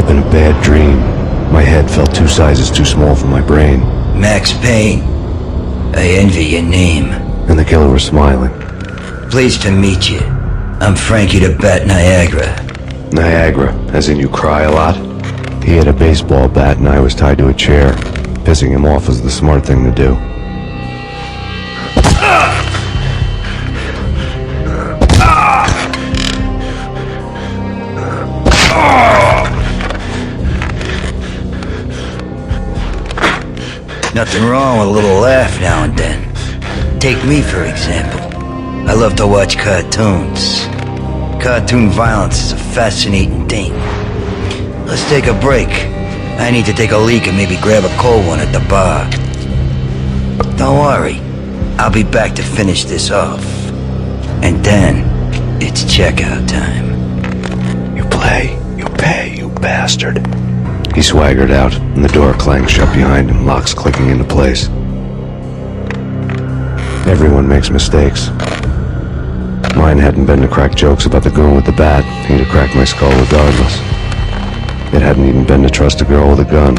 up in a bad dream. My head felt 2 sizes too small for my brain. Max Payne. I envy your name. And the killer was smiling. Pleased to meet you. I'm Frankie the Bat Niagara. Niagara, as in you cry a lot? He had a baseball bat and I was tied to a chair. Pissing him off was the smart thing to do. Nothing wrong with a little laugh now and then. Take me, for example. I love to watch cartoons. Cartoon violence is a fascinating thing. Let's take a break. I need to take a leak and maybe grab a cold one at the bar. Don't worry. I'll be back to finish this off. And then, it's checkout time. You play, you pay, you bastard. He swaggered out, and the door clanged shut behind him, locks clicking into place. Everyone makes mistakes. Mine hadn't been to crack jokes about the goon with the bat. He'd have cracked my skull regardless. It hadn't even been to trust a girl with a gun.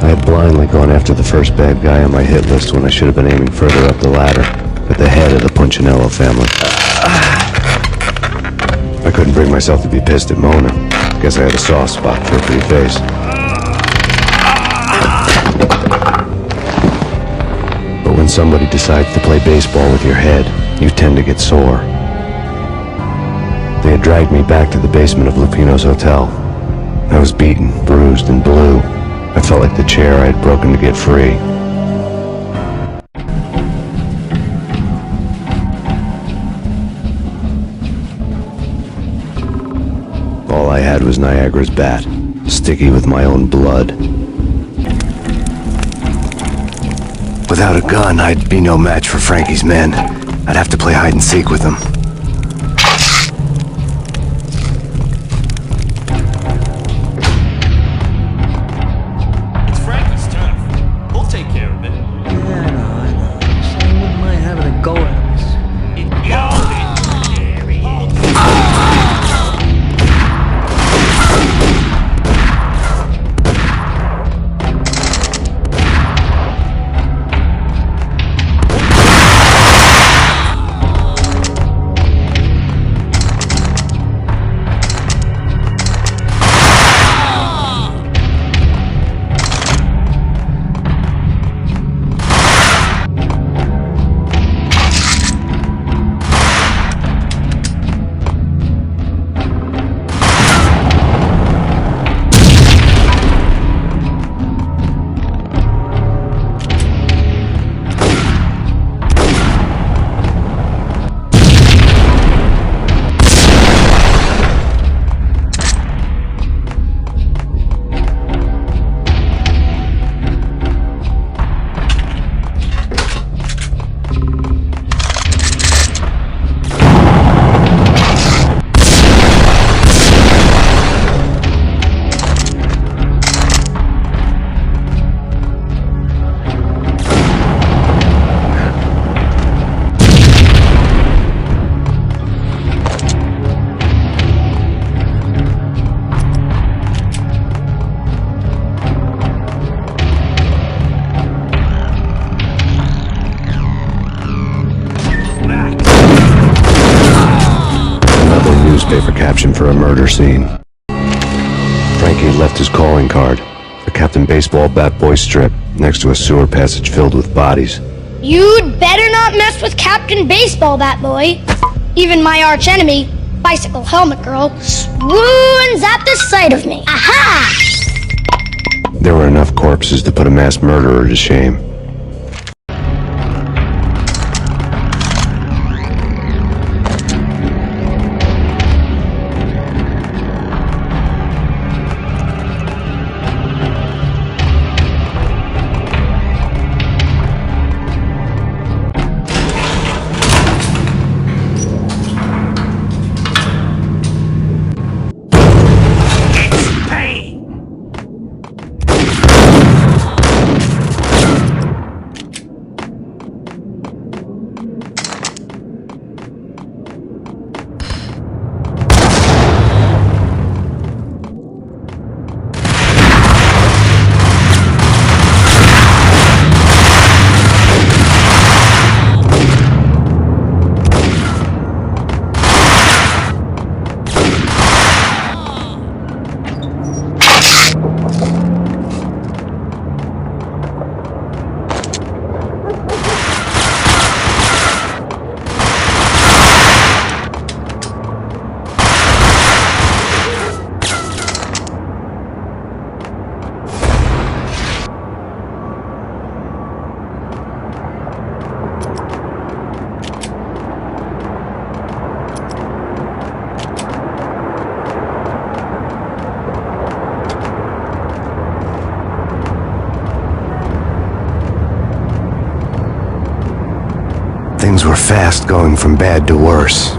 I had blindly gone after the first bad guy on my hit list when I should have been aiming further up the ladder, at the head of the Punchinello family. I couldn't bring myself to be pissed at Mona. Guess I had a soft spot for a pretty face. But when somebody decides to play baseball with your head, you tend to get sore. They had dragged me back to the basement of Lupino's hotel. I was beaten, bruised, and blue. I felt like the chair I had broken to get free. All I had was Niagara's bat, sticky with my own blood. Without a gun, I'd be no match for Frankie's men. I'd have to play hide and seek with them. It's Frankie's turf. We'll take care of it. Yeah, I know. So I wouldn't mind having a go at this. There he is. Newspaper caption for a murder scene. Frankie had left his calling card, a Captain Baseball Bat Boy strip, next to a sewer passage filled with bodies. You'd better not mess with Captain Baseball Bat Boy. Even my arch enemy, Bicycle Helmet Girl, swoons at the sight of me. Aha! There were enough corpses to put a mass murderer to shame. Things were fast going from bad to worse.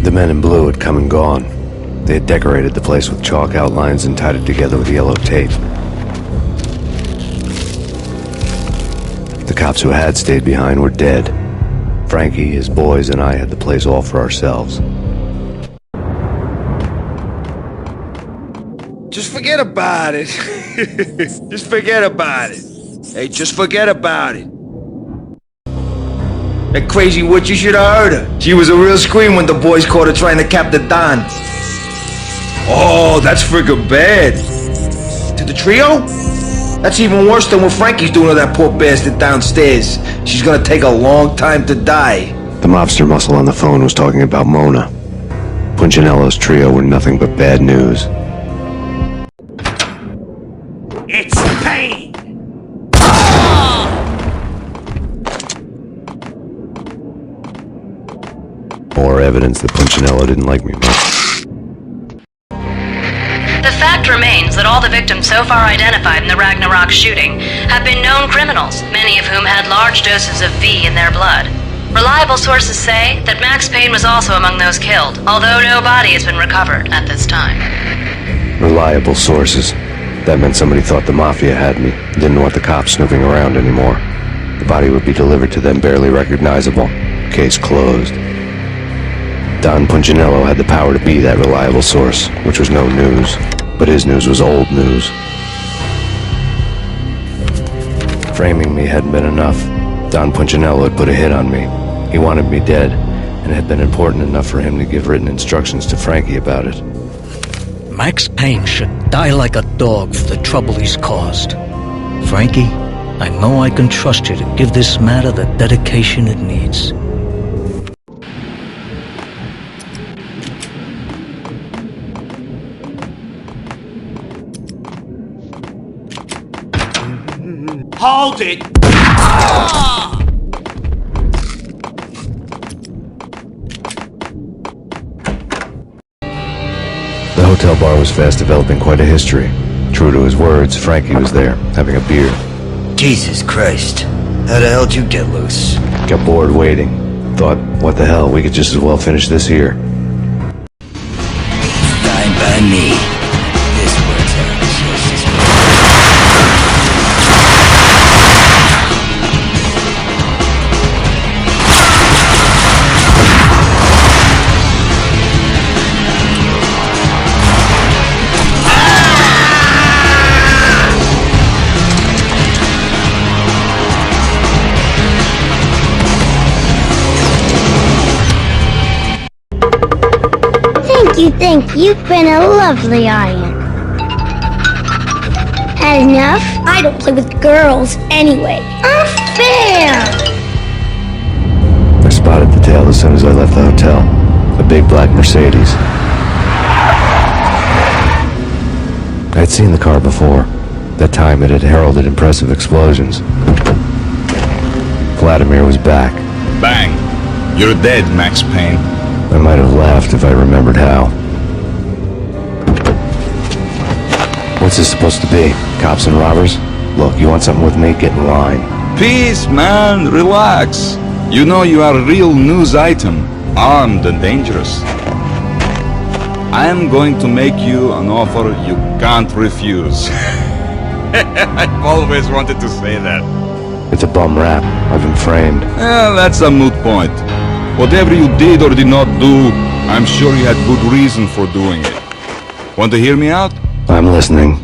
The men in blue had come and gone. They had decorated the place with chalk outlines and tied it together with yellow tape. The cops who had stayed behind were dead. Frankie, his boys, and I had the place all for ourselves. Just forget about it. Just forget about it. Hey, just forget about it. That crazy witch, you should have heard her. She was a real scream when the boys caught her trying to cap the Don. Oh, that's friggin' bad. To the trio? That's even worse than what Frankie's doing to that poor bastard downstairs. She's gonna take a long time to die. The mobster muscle on the phone was talking about Mona. Punchinello's trio were nothing but bad news. It's PAYNE! More evidence that Punchinello didn't like me much. The fact remains that all the victims so far identified in the Ragnarok shooting have been known criminals, many of whom had large doses of V in their blood. Reliable sources say that Max Payne was also among those killed, although no body has been recovered at this time. Reliable sources. That meant somebody thought the Mafia had me, didn't want the cops snooping around anymore. The body would be delivered to them barely recognizable. Case closed. Don Punchinello had the power to be that reliable source, which was no news. But his news was old news. Framing me hadn't been enough. Don Punchinello had put a hit on me. He wanted me dead, and it had been important enough for him to give written instructions to Frankie about it. Max Payne should die like a dog for the trouble he's caused. Frankie, I know I can trust you to give this matter the dedication it needs. Hold it! The hotel bar was fast developing quite a history. True to his words, Frankie was there, having a beer. Jesus Christ. How the hell did you get loose? Got bored waiting. Thought, what the hell, we could just as well finish this here. Fine by me. This works out just as well. Thank you. You've been a lovely iron. Had enough? I don't play with girls anyway. Unfair! I spotted the tail as soon as I left the hotel. A big black Mercedes. I'd seen the car before. That time it had heralded impressive explosions. Vladimir was back. Bang! You're dead, Max Payne. I might have laughed if I remembered how. What's this supposed to be? Cops and robbers? Look, you want something with me? Get in line. Peace, man. Relax. You know you are a real news item. Armed and dangerous. I am going to make you an offer you can't refuse. I've always wanted to say that. It's a bum rap. I've been framed. That's a moot point. Whatever you did or did not do, I'm sure you had good reason for doing it. Want to hear me out? I'm listening.